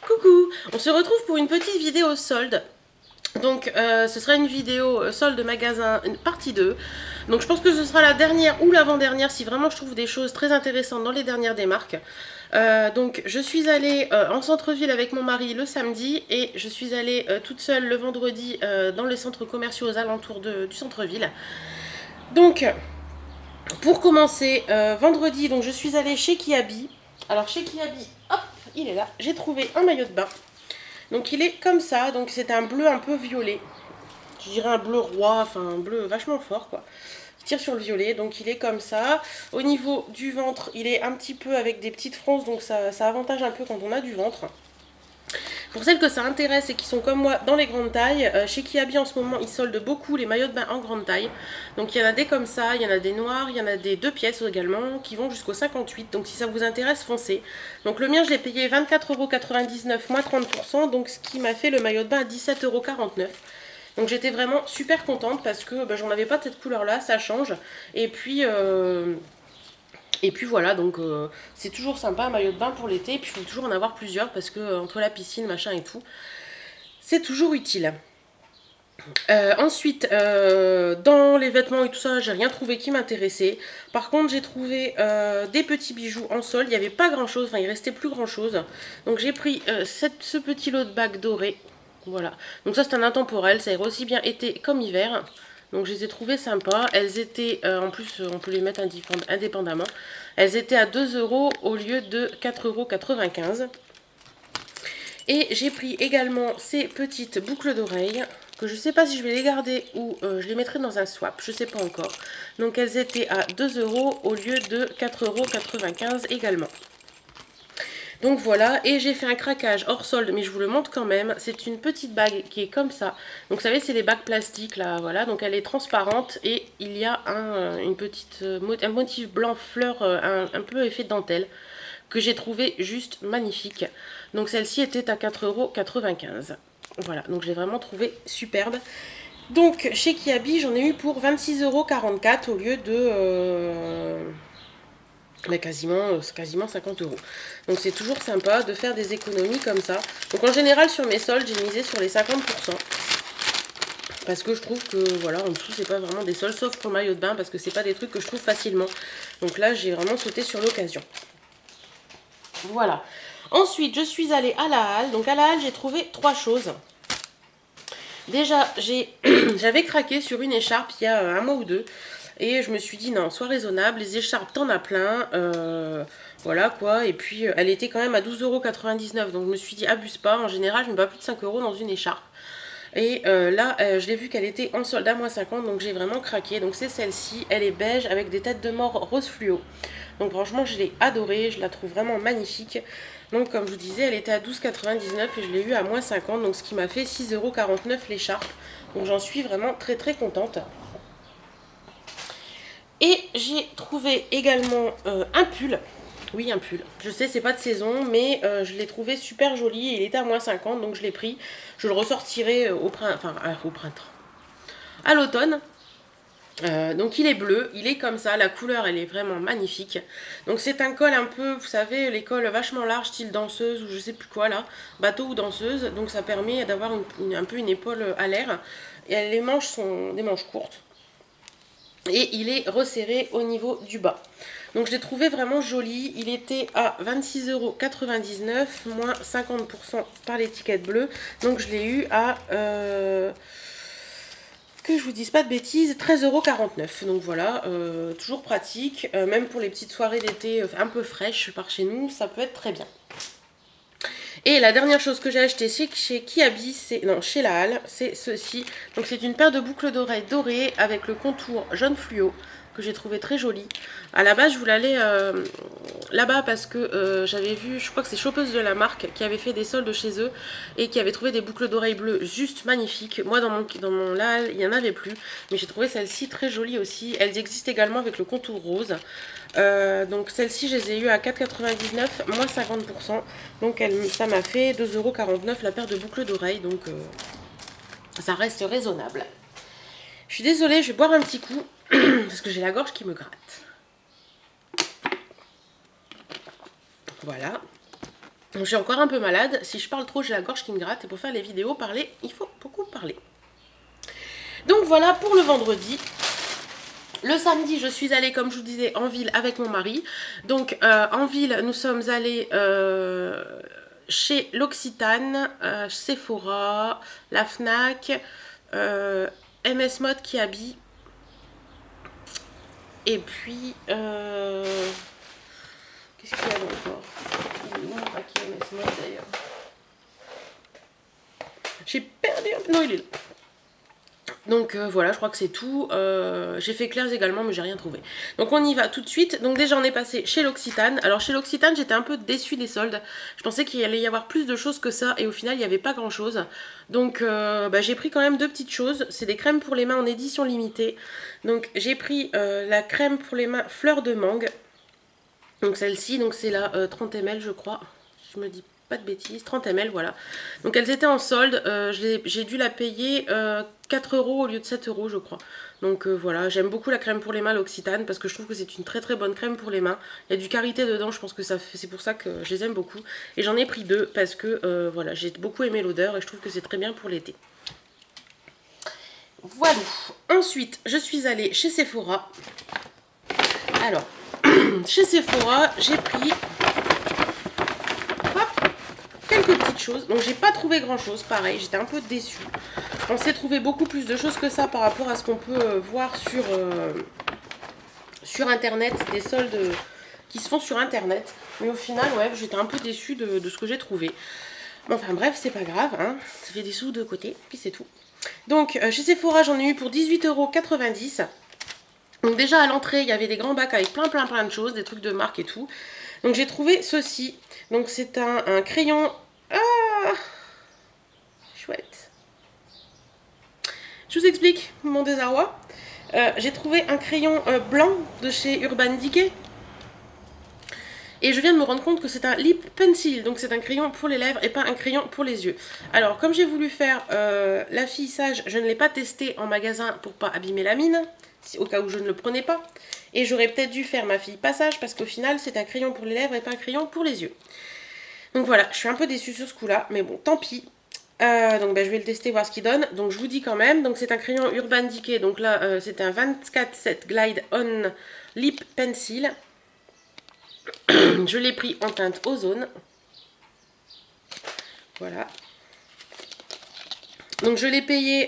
Coucou, on se retrouve pour une petite vidéo solde. Donc ce sera une vidéo solde magasin une partie 2. Donc je pense que ce sera la dernière ou l'avant-dernière si vraiment je trouve des choses très intéressantes dans les dernières des marques. Donc je suis allée en centre-ville avec mon mari le samedi et je suis allée toute seule le vendredi dans les centres commerciaux aux alentours du centre-ville. Donc pour commencer, vendredi, donc je suis allée chez Kiabi. Alors chez Kiabi, hop, il est là. J'ai trouvé un maillot de bain. Donc il est comme ça, donc c'est un bleu un peu violet. Je dirais un bleu roi, enfin un bleu vachement fort quoi. Il tire sur le violet, donc il est comme ça. Au niveau du ventre, il est un petit peu avec des petites fronces, donc ça avantage un peu quand on a du ventre. Pour celles que ça intéresse et qui sont comme moi dans les grandes tailles, chez Kiabi en ce moment ils soldent beaucoup les maillots de bain en grande taille. Donc il y en a des comme ça, il y en a des noirs, il y en a des 2 pièces également qui vont jusqu'au 58. Donc si ça vous intéresse, foncez. Donc le mien je l'ai payé 24,99€ moins 30%, donc ce qui m'a fait le maillot de bain à 17,49€. Donc j'étais vraiment super contente parce que j'en avais pas de cette couleur là, ça change. Et puis voilà, donc c'est toujours sympa un maillot de bain pour l'été. Et puis il faut toujours en avoir plusieurs parce que entre la piscine, machin et tout, c'est toujours utile. Ensuite, dans les vêtements et tout ça, j'ai rien trouvé qui m'intéressait. Par contre, j'ai trouvé des petits bijoux en solde. Il n'y avait pas grand chose, enfin il restait plus grand chose. Donc j'ai pris ce petit lot de bagues dorées. Voilà. Donc ça c'est un intemporel, ça ira aussi bien été comme hiver. Donc je les ai trouvées sympas. Elles étaient, en plus on peut les mettre indépendamment. Elles étaient à 2€ au lieu de 4,95€. Et j'ai pris également ces petites boucles d'oreilles que je ne sais pas si je vais les garder ou je les mettrai dans un swap, je ne sais pas encore. Donc elles étaient à 2€ au lieu de 4,95€ également. Donc voilà, et j'ai fait un craquage hors solde, mais je vous le montre quand même. C'est une petite bague qui est comme ça. Donc vous savez, c'est les bagues plastiques là, voilà. Donc elle est transparente et il y a un motif blanc fleur, un peu effet de dentelle, que j'ai trouvé juste magnifique. Donc celle-ci était à 4,95€. Voilà, donc j'ai vraiment trouvé superbe. Donc chez Kiabi, j'en ai eu pour 26,44€ au lieu de quasiment 50€. Donc c'est toujours sympa de faire des économies comme ça. Donc en général sur mes soldes, j'ai misé sur les 50%. Parce que je trouve que voilà, en dessous c'est pas vraiment des soldes, sauf pour le maillot de bain, parce que c'est pas des trucs que je trouve facilement. Donc là j'ai vraiment sauté sur l'occasion. Voilà. Ensuite, je suis allée à la halle. Donc à la halle, j'ai trouvé 3 choses. Déjà, j'avais craqué sur une écharpe il y a un mois ou deux. Et je me suis dit, non, sois raisonnable. Les écharpes, t'en as plein. Voilà quoi. Et puis, elle était quand même à 12,99€. Donc je me suis dit, abuse pas. En général, je mets pas plus de 5€ dans une écharpe. Et là, je l'ai vu qu'elle était en solde à moins 50, donc j'ai vraiment craqué. Donc c'est celle-ci, elle est beige avec des têtes de mort rose fluo. Donc franchement, je l'ai adorée, je la trouve vraiment magnifique. Donc comme je vous disais, elle était à 12,99 et je l'ai eu à moins 50, donc ce qui m'a fait 6,49€ l'écharpe. Donc j'en suis vraiment très très contente. Et j'ai trouvé également un pull. Oui, un pull. Je sais, c'est pas de saison, mais je l'ai trouvé super joli. Il était à moins 50, donc je l'ai pris. Je le ressortirai au printemps. À l'automne. Donc il est bleu, il est comme ça, la couleur elle est vraiment magnifique. Donc c'est un col un peu, vous savez, les cols vachement larges, style danseuse ou je sais plus quoi là, bateau ou danseuse. Donc ça permet d'avoir un peu une épaule à l'air. Et les manches sont des manches courtes. Et il est resserré au niveau du bas. Donc je l'ai trouvé vraiment joli. Il était à 26,99€ moins 50% par l'étiquette bleue. Donc je l'ai eu à, que je vous dise pas de bêtises, 13,49€. Donc voilà, toujours pratique. Même pour les petites soirées d'été un peu fraîches par chez nous, ça peut être très bien. Et la dernière chose que j'ai acheté chez Kiabi, chez la Halle, c'est ceci. Donc c'est une paire de boucles d'oreilles dorées avec le contour jaune fluo que j'ai trouvé très joli. À la base, je voulais aller là-bas parce que j'avais vu, je crois que c'est Chopeuse de la marque qui avait fait des soldes chez eux et qui avait trouvé des boucles d'oreilles bleues juste magnifiques. Moi, dans mon là, il n'y en avait plus, mais j'ai trouvé celle-ci très jolie aussi. Elles existent également avec le contour rose. Donc celle-ci, je les ai eues à 4,99, moins 50%. Donc ça m'a fait 2,49€ la paire de boucles d'oreilles. Donc ça reste raisonnable. Je suis désolée, je vais boire un petit coup parce que j'ai la gorge qui me gratte. Voilà. Je suis encore un peu malade. Si je parle trop, j'ai la gorge qui me gratte. Et pour faire les vidéos, parler, il faut beaucoup parler. Donc voilà pour le vendredi. Le samedi, je suis allée, comme je vous disais, en ville avec mon mari. Donc en ville, nous sommes allés chez l'Occitane, Sephora, la Fnac, MS Mode qui habille. Et puis, qu'est-ce qu'il y a encore? Il est où mon paquet MS Mode d'ailleurs? J'ai perdu un peu. Non, il est là. Donc voilà, je crois que c'est tout. J'ai fait Claire's également, mais j'ai rien trouvé. Donc on y va tout de suite. Donc déjà, on est passé chez l'Occitane. Alors chez l'Occitane, j'étais un peu déçue des soldes. Je pensais qu'il allait y avoir plus de choses que ça, et au final, il n'y avait pas grand-chose. Donc j'ai pris quand même deux petites choses. C'est des crèmes pour les mains en édition limitée. Donc j'ai pris la crème pour les mains fleur de mangue. Donc celle-ci, donc c'est la 30 ml, je crois. Je me dis pas de bêtises, 30 ml, voilà. Donc elles étaient en solde, j'ai dû la payer 4 € au lieu de 7 € je crois. Donc voilà, j'aime beaucoup la crème pour les mains l'Occitane parce que je trouve que c'est une très très bonne crème pour les mains. Il y a du karité dedans, je pense que c'est pour ça que je les aime beaucoup. Et j'en ai pris deux parce que voilà, j'ai beaucoup aimé l'odeur et je trouve que c'est très bien pour l'été. Voilà. Ensuite, je suis allée chez Sephora. Alors, chez Sephora, j'ai pris quelques petites choses. Donc j'ai pas trouvé grand chose, pareil, j'étais un peu déçue. Je pensais trouver beaucoup plus de choses que ça par rapport à ce qu'on peut voir sur internet, des soldes qui se font sur internet. Mais au final, ouais, j'étais un peu déçue de ce que j'ai trouvé. Bon, enfin bref, c'est pas grave, hein. Ça fait des sous de côté, puis c'est tout. Donc chez Sephora, j'en ai eu pour 18,90 €. Donc déjà à l'entrée, il y avait des grands bacs avec plein de choses, des trucs de marque et tout. Donc j'ai trouvé ceci. Donc c'est un crayon... Ah, chouette. Je vous explique mon désarroi. J'ai trouvé un crayon blanc de chez Urban Decay. Et je viens de me rendre compte que c'est un lip pencil, donc c'est un crayon pour les lèvres et pas un crayon pour les yeux. Alors comme j'ai voulu faire l'affichage, je ne l'ai pas testé en magasin pour pas abîmer la mine, au cas où je ne le prenais pas. Et j'aurais peut-être dû faire ma fille passage parce qu'au final c'est un crayon pour les lèvres et pas un crayon pour les yeux. Donc voilà, je suis un peu déçue sur ce coup-là, mais bon, tant pis. Donc je vais le tester, voir ce qu'il donne. Donc je vous dis quand même, donc c'est un crayon Urban Decay, donc là c'est un 24-7 Glide On Lip Pencil. Je l'ai pris en teinte ozone. Voilà. Donc je l'ai payé,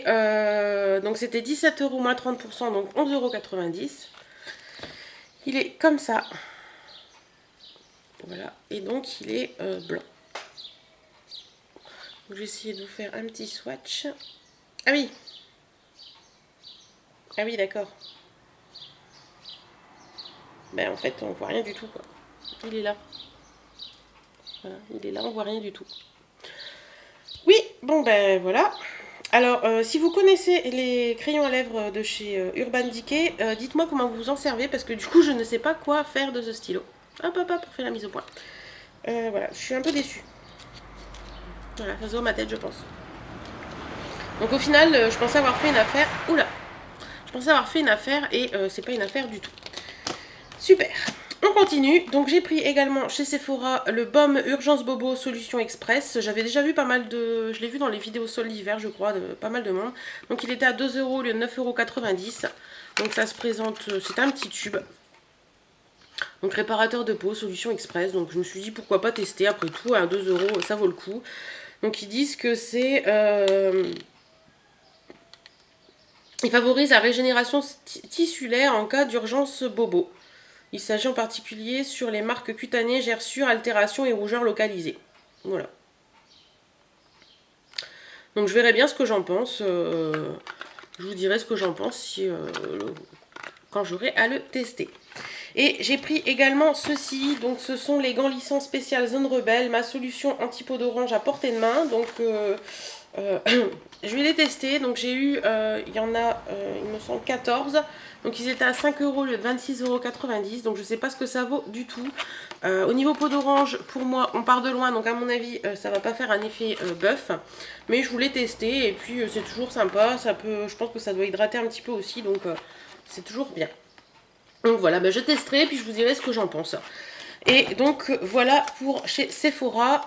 donc c'était 17 € moins 30%, donc 11,90 €. Il est comme ça. Voilà, et donc il est blanc. Je vais essayer de vous faire un petit swatch. Ah oui. Ah oui, d'accord. Ben en fait, on voit rien du tout, quoi. Il est là. Voilà, il est là, on voit rien du tout. Oui, bon ben voilà. Alors, si vous connaissez les crayons à lèvres de chez Urban Decay, dites-moi comment vous en servez, parce que du coup, je ne sais pas quoi faire de ce stylo. Hop, hop, hop, pour faire la mise au point. Voilà, je suis un peu déçue. Voilà, ça se voit ma tête, je pense. Donc au final, je pensais avoir fait une affaire... Oula! Je pensais avoir fait une affaire et c'est pas une affaire du tout. Super! On continue. Donc j'ai pris également chez Sephora le baume Urgence Bobo Solution Express. J'avais déjà vu pas mal de... Je l'ai vu dans les vidéos sol d'hiver, je crois, de pas mal de monde. Donc il était à 2 € au lieu de 9,90 €. Donc ça se présente... C'est un petit tube. Donc réparateur de peau, solution express. Donc je me suis dit pourquoi pas tester. Après tout, à 2 €, ça vaut le coup. Donc ils disent que c'est... il favorise la régénération tissulaire en cas d'urgence bobo. Il s'agit en particulier sur les marques cutanées, gerçures, altérations et rougeurs localisées. Voilà. Donc je verrai bien ce que j'en pense. Je vous dirai ce que j'en pense si, quand j'aurai à le tester. Et j'ai pris également ceci. Donc ce sont les gants lissants spécial Zone Rebelle. Ma solution anti-peau d'orange à portée de main. Donc je vais les tester. Donc j'ai eu, il y en a, il me semble 14. Donc ils étaient à 5 € au lieu de 26,90 €. Donc je ne sais pas ce que ça vaut du tout. Au niveau peau d'orange, pour moi, on part de loin. Donc à mon avis, ça va pas faire un effet bœuf. Mais je voulais tester. Et puis c'est toujours sympa. Ça peut, je pense que ça doit hydrater un petit peu aussi. Donc c'est toujours bien. Donc voilà, ben je testerai. Puis je vous dirai ce que j'en pense. Et donc voilà pour chez Sephora.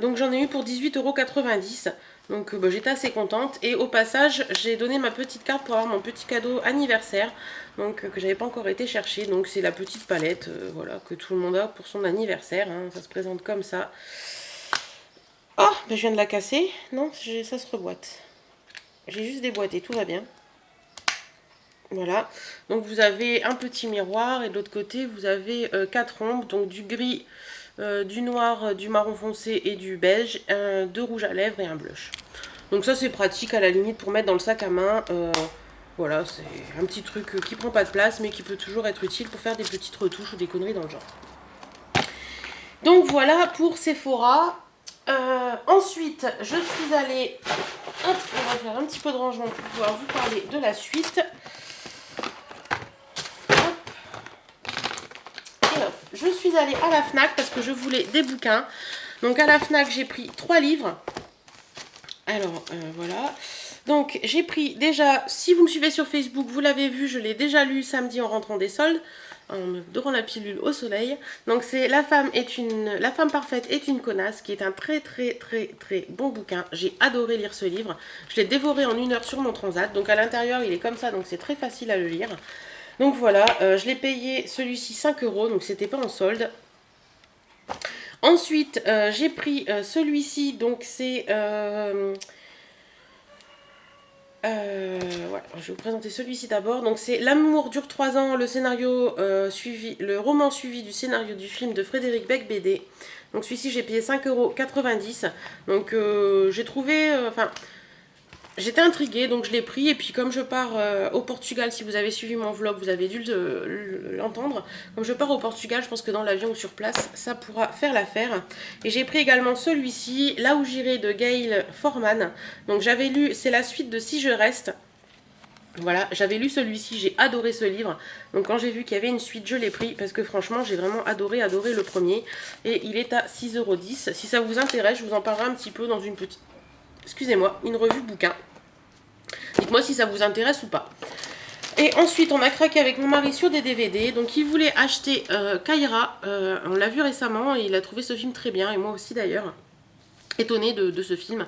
Donc j'en ai eu pour 18,90 €. Donc bah, j'étais assez contente. Et au passage, j'ai donné ma petite carte pour avoir mon petit cadeau anniversaire. Donc que j'avais pas encore été chercher. Donc c'est la petite palette voilà, que tout le monde a pour son anniversaire. Hein. Ça se présente comme ça. Oh, bah, je viens de la casser. Non, ça se reboîte. J'ai juste déboîté, tout va bien. Voilà, donc vous avez un petit miroir et de l'autre côté vous avez 4 ombres, donc du gris, du noir, du marron foncé et du beige, deux rouges à lèvres et un blush. Donc ça c'est pratique à la limite pour mettre dans le sac à main. Voilà, c'est un petit truc qui prend pas de place mais qui peut toujours être utile pour faire des petites retouches ou des conneries dans le genre. Donc voilà pour Sephora. Ensuite, je suis allée... Hop, on va faire un petit peu de rangement pour pouvoir vous parler de la suite. Je suis allée à la Fnac parce que je voulais des bouquins. Donc à la Fnac, j'ai pris 3 livres. Alors, voilà. Donc j'ai pris déjà, si vous me suivez sur Facebook, vous l'avez vu, je l'ai déjà lu samedi en rentrant des soldes, en me dorant la pilule au soleil. Donc c'est La femme parfaite est une connasse, qui est un très bon bouquin. J'ai adoré lire ce livre. Je l'ai dévoré en 1 heure sur mon transat. Donc à l'intérieur, il est comme ça, donc c'est très facile à le lire. Donc voilà, je l'ai payé celui-ci 5 €, donc c'était pas en solde. Ensuite, j'ai pris celui-ci, donc c'est... voilà, je vais vous présenter celui-ci d'abord. Donc c'est L'amour dure 3 ans, le scénario le roman suivi du scénario du film de Frédéric Becbédé. Donc celui-ci j'ai payé 5,90 €. Donc j'ai trouvé... Enfin... J'étais intriguée, donc je l'ai pris. Et puis comme je pars au Portugal, si vous avez suivi mon vlog, vous avez dû l'entendre. Comme je pars au Portugal, je pense que dans l'avion ou sur place, ça pourra faire l'affaire. Et j'ai pris également celui-ci, Là où j'irai, de Gail Forman. Donc j'avais lu, c'est la suite de Si je reste. Voilà, j'avais lu celui-ci, j'ai adoré ce livre. Donc quand j'ai vu qu'il y avait une suite, je l'ai pris. Parce que franchement, j'ai vraiment adoré le premier. Et il est à 6,10 €. Si ça vous intéresse, je vous en parlerai un petit peu dans une petite... Excusez-moi, une revue bouquin. Dites-moi si ça vous intéresse ou pas. Et ensuite, on a craqué avec mon mari sur des DVD. Donc, il voulait acheter Kaira. On l'a vu récemment et il a trouvé ce film très bien. Et moi aussi, d'ailleurs. Étonnée de ce film.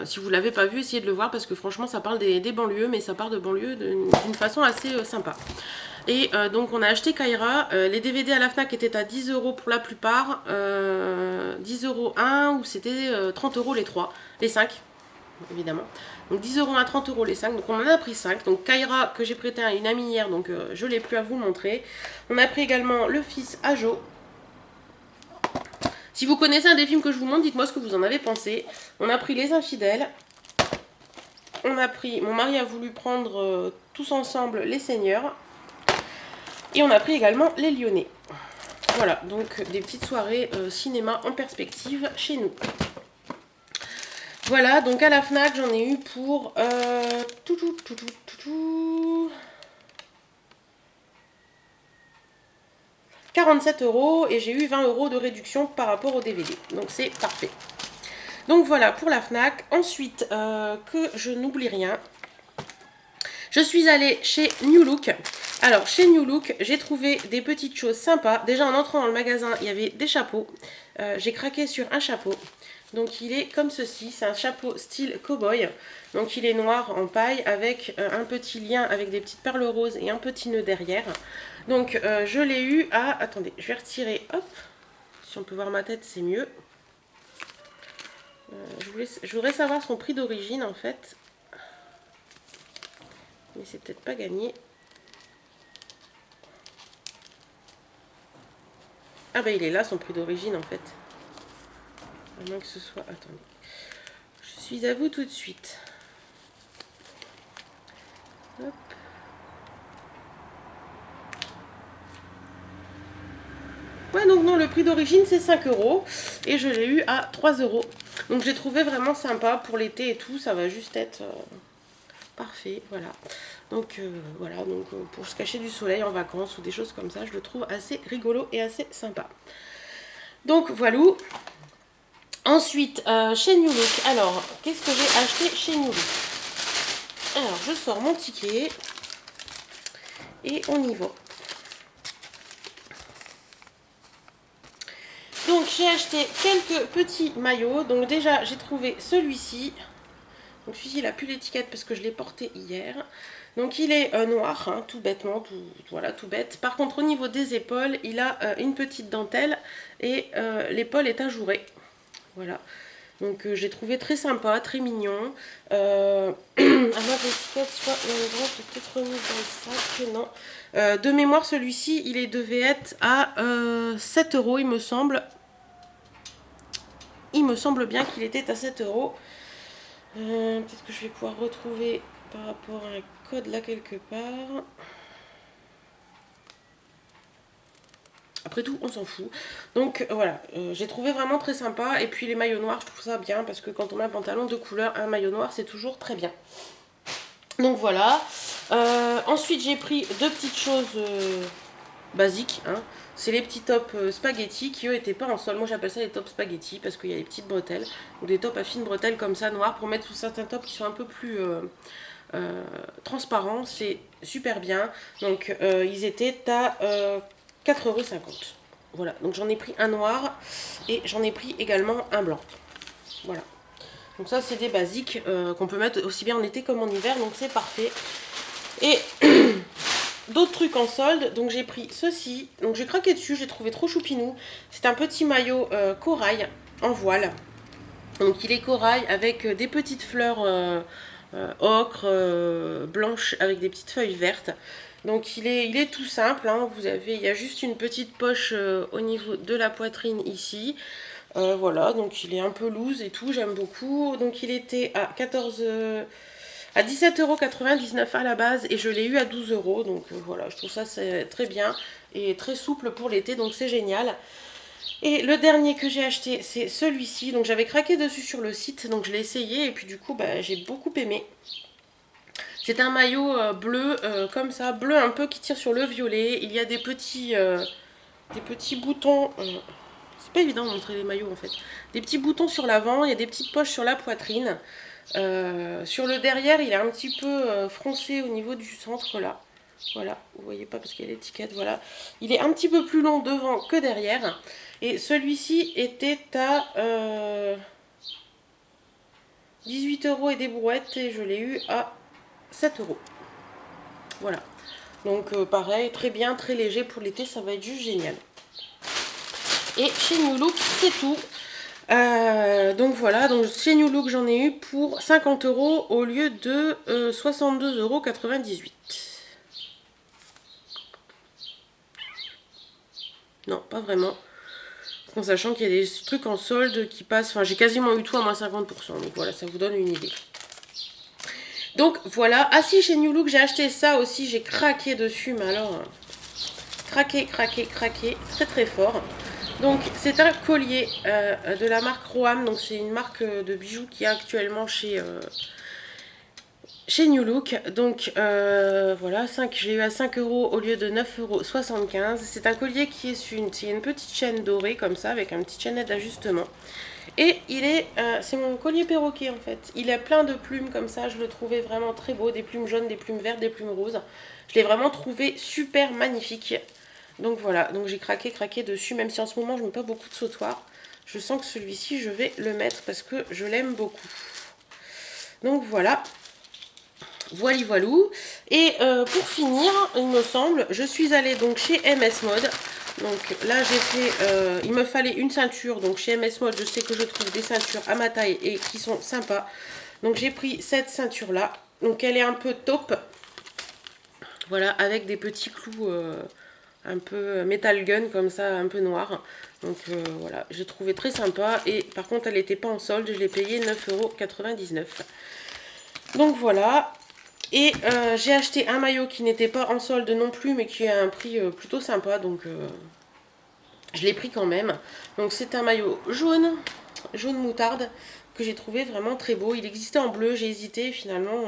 Si vous ne l'avez pas vu, essayez de le voir parce que franchement, ça parle des banlieues. Mais ça part de banlieues d'une façon assez sympa. Et donc, on a acheté Kaira. Les DVD à la Fnac étaient à 10 € pour la plupart. 10 € un ou c'était 30 € les 3. Les 5. Évidemment. Donc 10 € à 30 € les 5. Donc on en a pris 5. Donc Kaira que j'ai prêté à une amie hier. Donc je l'ai plus à vous montrer. On a pris également Le Fils à Jo. Si vous connaissez un des films que je vous montre, dites-moi ce que vous en avez pensé. On a pris Les Infidèles. On a pris... Mon mari a voulu prendre tous ensemble Les Seigneurs. Et on a pris également Les Lyonnais. Voilà, donc des petites soirées cinéma en perspective chez nous. Voilà, donc à la Fnac, j'en ai eu pour 47 € et j'ai eu 20 € de réduction par rapport au DVD. Donc c'est parfait. Donc voilà pour la Fnac. Ensuite, que je n'oublie rien, je suis allée chez New Look. Alors chez New Look, j'ai trouvé des petites choses sympas. Déjà en entrant dans le magasin, il y avait des chapeaux. J'ai craqué sur un chapeau. Donc il est comme ceci, c'est un chapeau style cow-boy. Donc il est noir en paille avec un petit lien avec des petites perles roses et un petit nœud derrière. Donc je l'ai eu à... Attendez, je vais retirer, hop. Si on peut voir ma tête, c'est mieux. Je voudrais savoir son prix d'origine en fait. Mais c'est peut-être pas gagné. Ah bah il est là son prix d'origine en fait. À moins que ce soit... Attendez. Je suis à vous tout de suite. Hop. Ouais, donc non, le prix d'origine c'est 5 € et je l'ai eu à 3 €. Donc j'ai trouvé vraiment sympa pour l'été et tout, ça va juste être parfait, voilà. Donc voilà, donc pour se cacher du soleil en vacances ou des choses comme ça, je le trouve assez rigolo et assez sympa. Donc voilà. Ensuite, chez New Look, alors, qu'est-ce que j'ai acheté chez New Look? Alors, je sors mon ticket et on y va. Donc j'ai acheté quelques petits maillots. Donc déjà j'ai trouvé celui-ci. Donc celui-ci il a plus l'étiquette parce que je l'ai porté hier. Donc il est noir, hein, tout bêtement, voilà, tout bête. Par contre au niveau des épaules, il a une petite dentelle et l'épaule est ajourée. Voilà. Donc j'ai trouvé très sympa, très mignon. Alors l'étiquette, soit j'ai peut-être remis dans le sac, non. De mémoire, celui-ci, devait être à 7 €, il me semble. Il me semble bien qu'il était à 7 €. Peut-être que je vais pouvoir retrouver par rapport à un code là quelque part. Après tout, on s'en fout. Donc voilà, j'ai trouvé vraiment très sympa. Et puis les maillots noirs, je trouve ça bien parce que quand on met un pantalon de couleur, un maillot noir, c'est toujours très bien. Donc voilà. Ensuite, j'ai pris deux petites choses basiques. Hein. C'est les petits tops spaghetti qui eux étaient pas en sol. Moi j'appelle ça les tops spaghetti parce qu'il y a des petites bretelles ou des tops à fines bretelles comme ça noires pour mettre sous certains tops qui sont un peu plus transparents. C'est super bien. Donc ils étaient à 4,50 €. Voilà, donc j'en ai pris un noir et j'en ai pris également un blanc. Voilà. Donc ça c'est des basiques qu'on peut mettre aussi bien en été comme en hiver, donc c'est parfait. Et d'autres trucs en solde, donc j'ai pris ceci, donc j'ai craqué dessus, j'ai trouvé trop choupinou. C'est un petit maillot corail en voile. Donc il est corail avec des petites fleurs ocre, blanches avec des petites feuilles vertes. Donc il est tout simple, hein. Il y a juste une petite poche au niveau de la poitrine ici. Voilà, donc il est un peu loose et tout, j'aime beaucoup. Donc il était à 17,99 € à la base et je l'ai eu à 12 €. Donc voilà, je trouve ça c'est très bien et très souple pour l'été, donc c'est génial. Et le dernier que j'ai acheté, c'est celui-ci. Donc j'avais craqué dessus sur le site, donc je l'ai essayé et puis du coup bah, j'ai beaucoup aimé. C'est un maillot bleu comme ça, bleu un peu qui tire sur le violet. Il y a des petits boutons. C'est pas évident de montrer les maillots en fait. Des petits boutons sur l'avant, il y a des petites poches sur la poitrine. Sur le derrière, il est un petit peu froncé au niveau du centre là. Voilà, vous voyez pas parce qu'il y a l'étiquette, voilà. Il est un petit peu plus long devant que derrière. Et celui-ci était à 18 € et des brouettes et je l'ai eu à 7 €. Voilà. Donc pareil, très bien, très léger pour l'été, ça va être juste génial. Et chez New Look, c'est tout. Donc voilà, donc chez New Look, j'en ai eu pour 50 € au lieu de 62,98 €. Non, pas vraiment. En sachant qu'il y a des trucs en solde qui passent. Enfin, j'ai quasiment eu tout à moins 50%. Donc voilà, ça vous donne une idée. Donc voilà. Ah si, chez New Look, j'ai acheté ça aussi. J'ai craqué dessus. Mais alors, craqué. Très très fort. Donc c'est un collier de la marque Roham. Donc c'est une marque de bijoux qui est actuellement chez New Look. Donc voilà, j'ai eu à 5 € au lieu de 9,75 €. C'est un collier qui est une petite chaîne dorée comme ça avec un petit chaînet d'ajustement. Et c'est mon collier perroquet en fait. Il a plein de plumes comme ça, je le trouvais vraiment très beau. Des plumes jaunes, des plumes vertes, des plumes roses. Je l'ai vraiment trouvé super magnifique. Donc voilà, donc j'ai craqué dessus, même si en ce moment je mets pas beaucoup de sautoirs. Je sens que celui-ci je vais le mettre parce que je l'aime beaucoup. Donc voilà. Voilou. Et pour finir, il me semble, je suis allée donc chez MS Mode. Donc là j'ai fait, il me fallait une ceinture. Donc chez MS Mode, je sais que je trouve des ceintures à ma taille et qui sont sympas. Donc j'ai pris cette ceinture là. Donc elle est un peu taupe. Voilà, avec des petits clous un peu metal gun comme ça, un peu noir. Donc voilà, j'ai trouvé très sympa. Et par contre elle n'était pas en solde, je l'ai payé 9,99 €. Donc voilà. Et j'ai acheté un maillot qui n'était pas en solde non plus, mais qui a un prix plutôt sympa, donc je l'ai pris quand même. Donc c'est un maillot jaune moutarde, que j'ai trouvé vraiment très beau. Il existait en bleu, j'ai hésité, finalement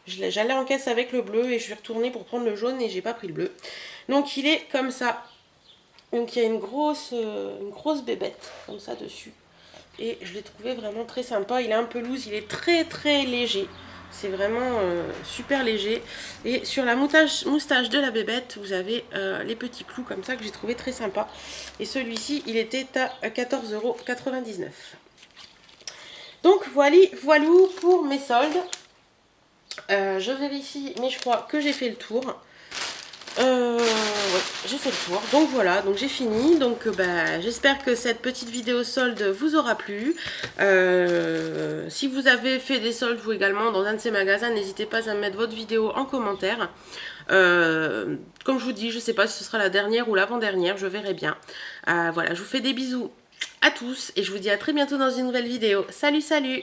j'allais en caisse avec le bleu et je suis retournée pour prendre le jaune et j'ai pas pris le bleu. Donc il est comme ça. Donc il y a une grosse bébête comme ça dessus. Et je l'ai trouvé vraiment très sympa. Il est un peu loose, il est très très léger. C'est vraiment super léger. Et sur la moustache de la bébête, vous avez les petits clous comme ça que j'ai trouvé très sympa. Et celui-ci, il était à 14,99 €. Donc voilà pour mes soldes. Je vérifie, mais je crois que j'ai fait le tour. Ouais, j'ai fait le tour. Donc voilà, donc j'ai fini. Donc j'espère que cette petite vidéo solde vous aura plu. Si vous avez fait des soldes vous également dans un de ces magasins, n'hésitez pas à me mettre votre vidéo en commentaire. Comme je vous dis, je ne sais pas si ce sera la dernière ou l'avant-dernière, je verrai bien. Voilà, je vous fais des bisous à tous et je vous dis à très bientôt dans une nouvelle vidéo. Salut, salut!